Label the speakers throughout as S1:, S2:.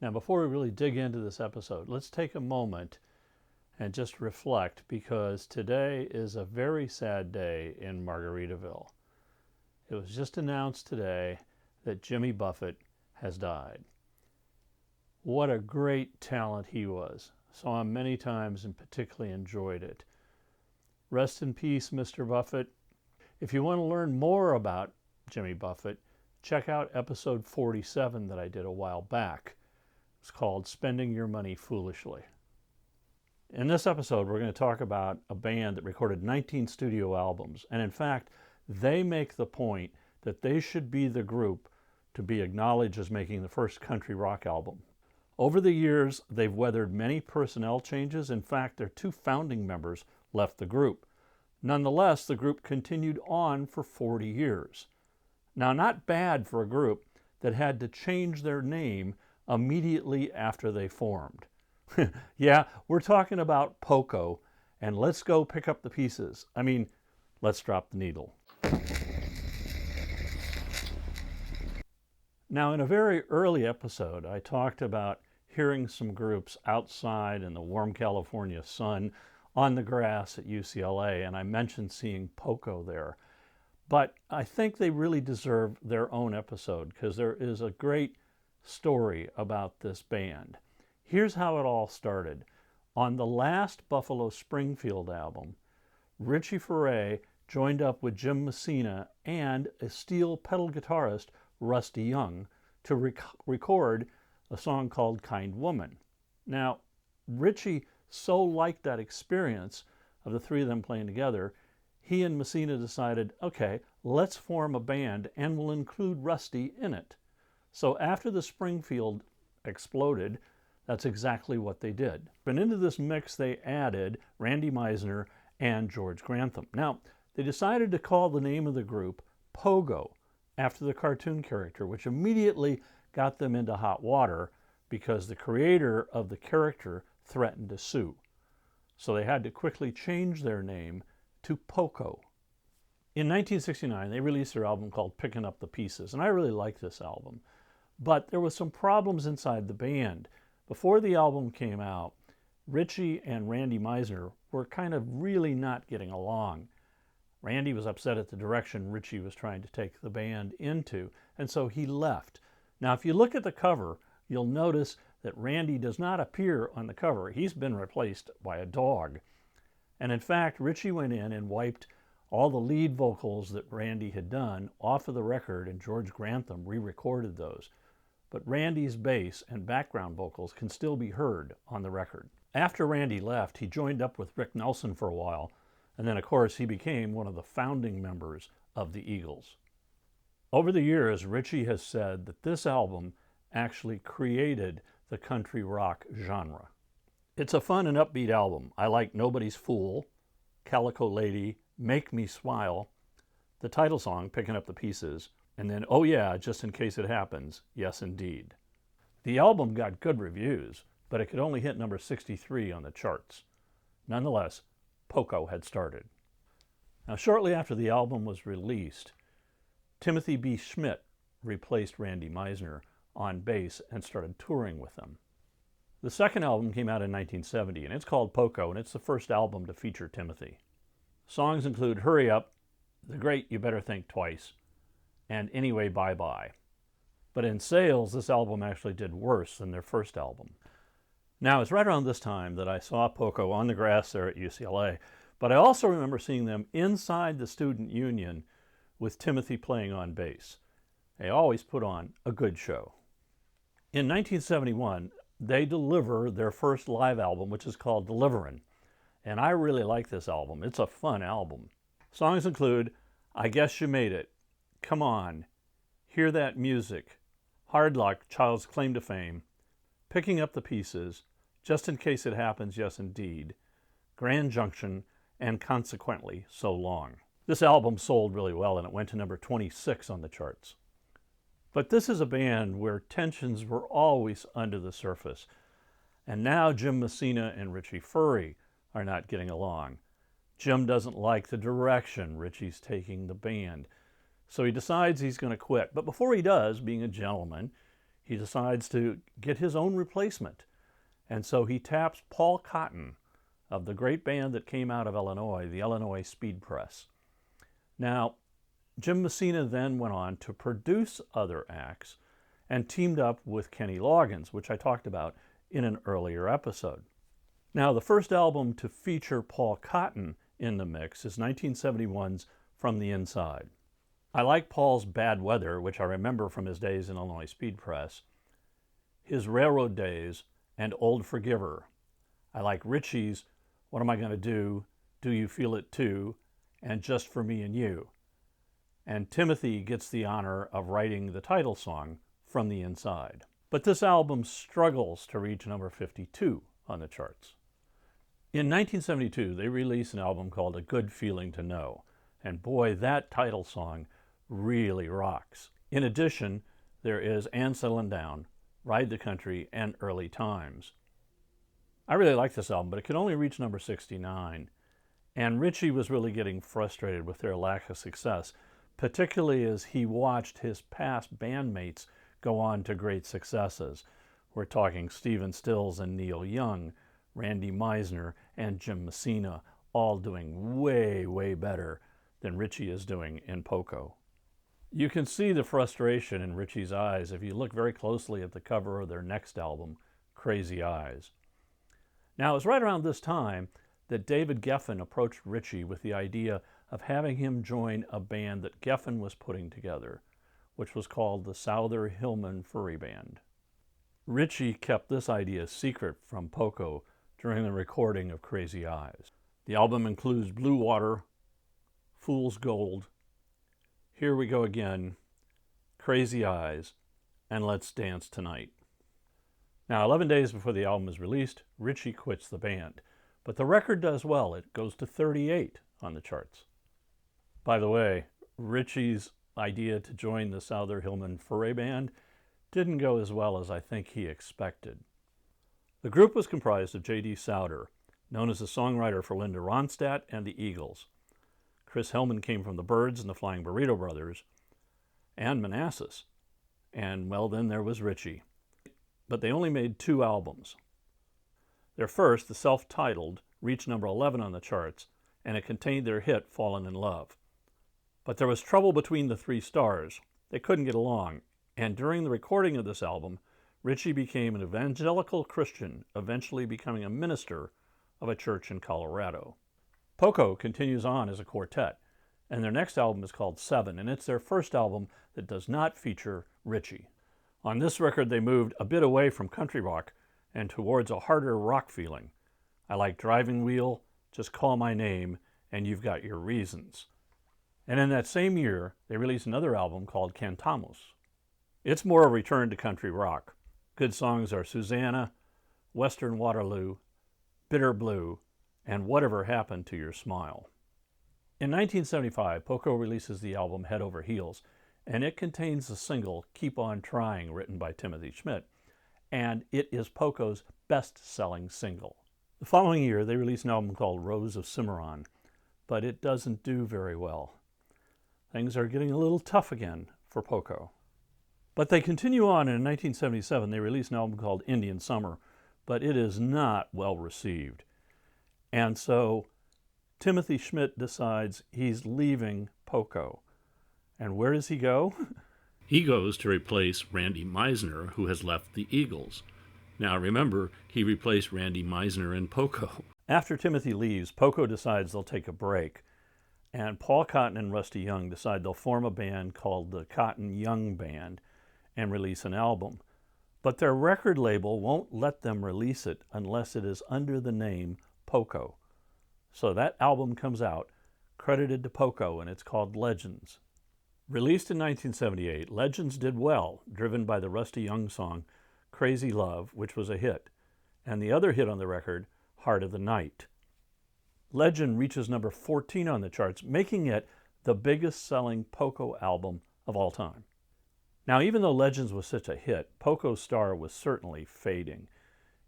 S1: Now, before we really dig into this episode, let's take a moment and just reflect, because today is a very sad day in Margaritaville. It was just announced today that Jimmy Buffett has died. What a great talent he was. Saw him many times and particularly enjoyed it. Rest in peace, Mr. Buffett. If you want to learn more about Jimmy Buffett, check out episode 47 that I did a while back. It's called Spending Your Money Foolishly. In this episode, we're going to talk about a band that recorded 19 studio albums. And in fact, they make the point that they should be the group to be acknowledged as making the first country rock album. Over the years, they've weathered many personnel changes. In fact, their two founding members left the group. Nonetheless, the group continued on for 40 years. Now, not bad for a group that had to change their name immediately after they formed. Yeah, we're talking about Poco, and let's go pick up the pieces. Let's drop the needle. Now, in a very early episode, I talked about hearing some groups outside in the warm California sun on the grass at UCLA, and I mentioned seeing Poco there. But I think they really deserve their own episode because there is a great story about this band. Here's how it all started. On the last Buffalo Springfield album, Richie Furay joined up with Jim Messina and a steel pedal guitarist, Rusty Young, to record a song called Kind Woman. Now, Richie so liked that experience of the three of them playing together, he and Messina decided, okay, let's form a band and we'll include Rusty in it. So after the Springfield exploded, that's exactly what they did. And into this mix, they added Randy Meisner and George Grantham. Now, they decided to call the name of the group Pogo, after the cartoon character, which immediately got them into hot water because the creator of the character threatened to sue. So they had to quickly change their name to Poco. In 1969, they released their album called Pickin' Up the Pieces, and I really like this album. But there was some problems inside the band. Before the album came out, Richie and Randy Meisner were kind of really not getting along. Randy was upset at the direction Richie was trying to take the band into, and so he left. Now, if you look at the cover, you'll notice that Randy does not appear on the cover. He's been replaced by a dog. And in fact, Richie went in and wiped all the lead vocals that Randy had done off of the record, and George Grantham re-recorded those. But Randy's bass and background vocals can still be heard on the record. After Randy left, he joined up with Rick Nelson for a while, and then of course he became one of the founding members of the Eagles. Over the years, Richie has said that this album actually created the country rock genre. It's a fun and upbeat album. I like Nobody's Fool, Calico Lady, Make Me Smile, the title song, Picking Up the Pieces, and then, oh yeah, Just in Case It Happens, Yes Indeed. The album got good reviews, but it could only hit number 63 on the charts. Nonetheless, Poco had started. Now, shortly after the album was released, Timothy B. Schmidt replaced Randy Meisner on bass and started touring with them. The second album came out in 1970, and it's called Poco, and it's the first album to feature Timothy. Songs include Hurry Up, The Great You Better Think Twice, and Anyway Bye Bye. But in sales, this album actually did worse than their first album. Now, it's right around this time that I saw Poco on the grass there at UCLA, but I also remember seeing them inside the student union with Timothy playing on bass. They always put on a good show. In 1971, they deliver their first live album, which is called Deliverin', and I really like this album. It's a fun album. Songs include I Guess You Made It, Come On, Hear That Music, Hard Luck, Child's Claim to Fame, Picking Up the Pieces, Just in Case It Happens, Yes Indeed, Grand Junction, and consequently, So Long. This album sold really well, and it went to number 26 on the charts. But this is a band where tensions were always under the surface. And now Jim Messina and Richie Furay are not getting along. Jim doesn't like the direction Richie's taking the band, so he decides he's going to quit. But before he does, being a gentleman, he decides to get his own replacement. And so he taps Paul Cotton of the great band that came out of Illinois, the Illinois Speed Press. Now, Jim Messina then went on to produce other acts and teamed up with Kenny Loggins, which I talked about in an earlier episode. Now, the first album to feature Paul Cotton in the mix is 1971's From the Inside. I like Paul's Bad Weather, which I remember from his days in Illinois Speed Press, his Railroad Days, and Old Forgiver. I like Richie's What Am I Gonna Do, Do You Feel It Too, and Just for Me and You. And Timothy gets the honor of writing the title song, From the Inside. But this album struggles to reach number 52 on the charts. In 1972, they released an album called A Good Feeling to Know, and boy, that title song really rocks. In addition, there is And Settling Down, Ride the Country, and Early Times. I really like this album, but it could only reach number 69, and Richie was really getting frustrated with their lack of success, particularly as he watched his past bandmates go on to great successes. We're talking Stephen Stills and Neil Young, Randy Meisner, and Jim Messina, all doing way, way better than Richie is doing in Poco. You can see the frustration in Richie's eyes if you look very closely at the cover of their next album, Crazy Eyes. Now, it was right around this time that David Geffen approached Richie with the idea of having him join a band that Geffen was putting together, which was called the Souther Hillman Furay Band. Richie kept this idea secret from Poco during the recording of Crazy Eyes. The album includes Blue Water, Fool's Gold, Here We Go Again, Crazy Eyes, and Let's Dance Tonight. Now, 11 days before the album is released, Richie quits the band, but the record does well. It goes to 38 on the charts. By the way, Richie's idea to join the Souther Hillman Furay Band didn't go as well as I think he expected. The group was comprised of J.D. Souther, known as a songwriter for Linda Ronstadt and the Eagles. Chris Hillman came from the Byrds and the Flying Burrito Brothers, and Manassas. And, well, then there was Richie. But they only made 2 albums. Their first, the self-titled, reached number 11 on the charts, and it contained their hit, Fallen in Love. But there was trouble between the 3 stars. They couldn't get along, and during the recording of this album, Richie became an evangelical Christian, eventually becoming a minister of a church in Colorado. Poco continues on as a quartet, and their next album is called Seven, and it's their first album that does not feature Richie. On this record, they moved a bit away from country rock and towards a harder rock feeling. I like Driving Wheel, Just Call My Name, and You've Got Your Reasons. And in that same year, they released another album called Cantamos. It's more a return to country rock. Good songs are Susanna, Western Waterloo, Bitter Blue, and Whatever Happened to Your Smile. In 1975, Poco releases the album Head Over Heels, and it contains the single Keep On Trying, written by Timothy Schmidt, and it is Poco's best-selling single. The following year, they released an album called Rose of Cimarron, but it doesn't do very well. Things are getting a little tough again for Poco. But they continue on, and in 1977, they release an album called Indian Summer, but it is not well received. And so Timothy Schmidt decides he's leaving Poco. And where does he go? He goes to replace Randy Meisner, who has left the Eagles. Now remember, he replaced Randy Meisner in Poco. After Timothy leaves, Poco decides they'll take a break. And Paul Cotton and Rusty Young decide they'll form a band called the Cotton Young Band and release an album. But their record label won't let them release it unless it is under the name Poco. So that album comes out, credited to Poco, and it's called Legends. Released in 1978, Legends did well, driven by the Rusty Young song Crazy Love, which was a hit, and the other hit on the record, Heart of the Night. Legend reaches number 14 on the charts, making it the biggest selling Poco album of all time. Now, even though Legends was such a hit, Poco's star was certainly fading.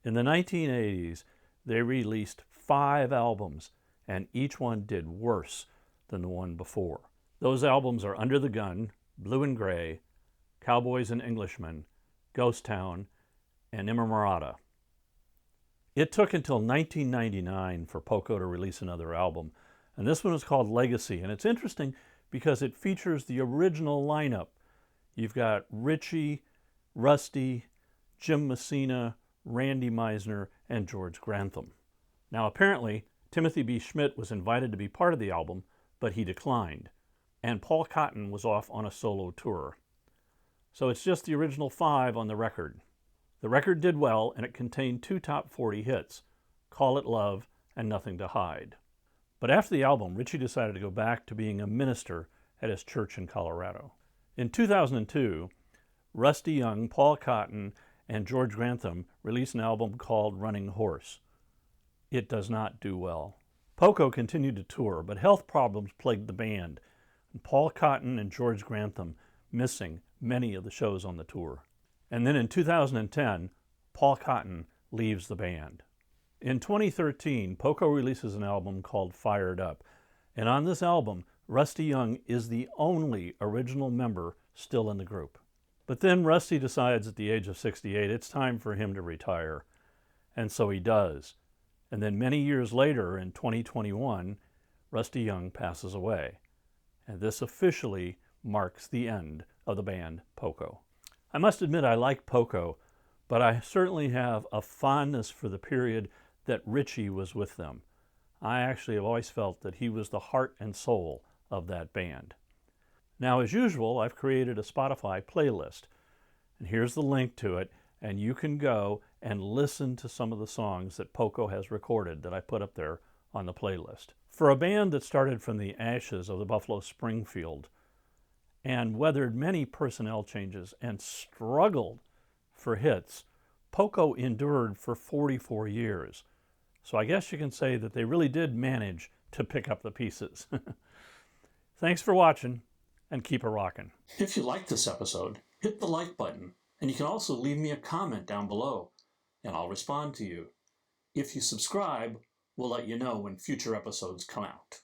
S1: In the 1980s, they released 5 albums, and each one did worse than the one before. Those albums are Under the Gun, Blue and Gray, Cowboys and Englishmen, Ghost Town, and Inamorata. It took until 1999 for Poco to release another album, and this one is called Legacy, and it's interesting because it features the original lineup. You've got Richie, Rusty, Jim Messina, Randy Meisner, and George Grantham. Now apparently, Timothy B. Schmidt was invited to be part of the album, but he declined, and Paul Cotton was off on a solo tour. So it's just the original 5 on the record. The record did well, and it contained 2 top 40 hits, Call It Love and Nothing to Hide. But after the album, Richie decided to go back to being a minister at his church in Colorado. In 2002, Rusty Young, Paul Cotton, and George Grantham released an album called Running Horse. It does not do well. Poco continued to tour, but health problems plagued the band, and Paul Cotton and George Grantham missing many of the shows on the tour. And then in 2010, Paul Cotton leaves the band. In 2013, Poco releases an album called Fired Up, and on this album, Rusty Young is the only original member still in the group. But then Rusty decides at the age of 68 it's time for him to retire, and so he does. And then many years later, in 2021, Rusty Young passes away, and this officially marks the end of the band Poco. I must admit I like Poco, but I certainly have a fondness for the period that Richie was with them. I actually have always felt that he was the heart and soul of that band. Now, as usual, I've created a Spotify playlist, and here's the link to it, and you can go and listen to some of the songs that Poco has recorded that I put up there on the playlist. For a band that started from the ashes of the Buffalo Springfield and weathered many personnel changes and struggled for hits, Poco endured for 44 years. So I guess you can say that they really did manage to pick up the pieces. Thanks for watching, and keep it rockin'. If you liked this episode, hit the like button, and you can also leave me a comment down below, and I'll respond to you. If you subscribe, we'll let you know when future episodes come out.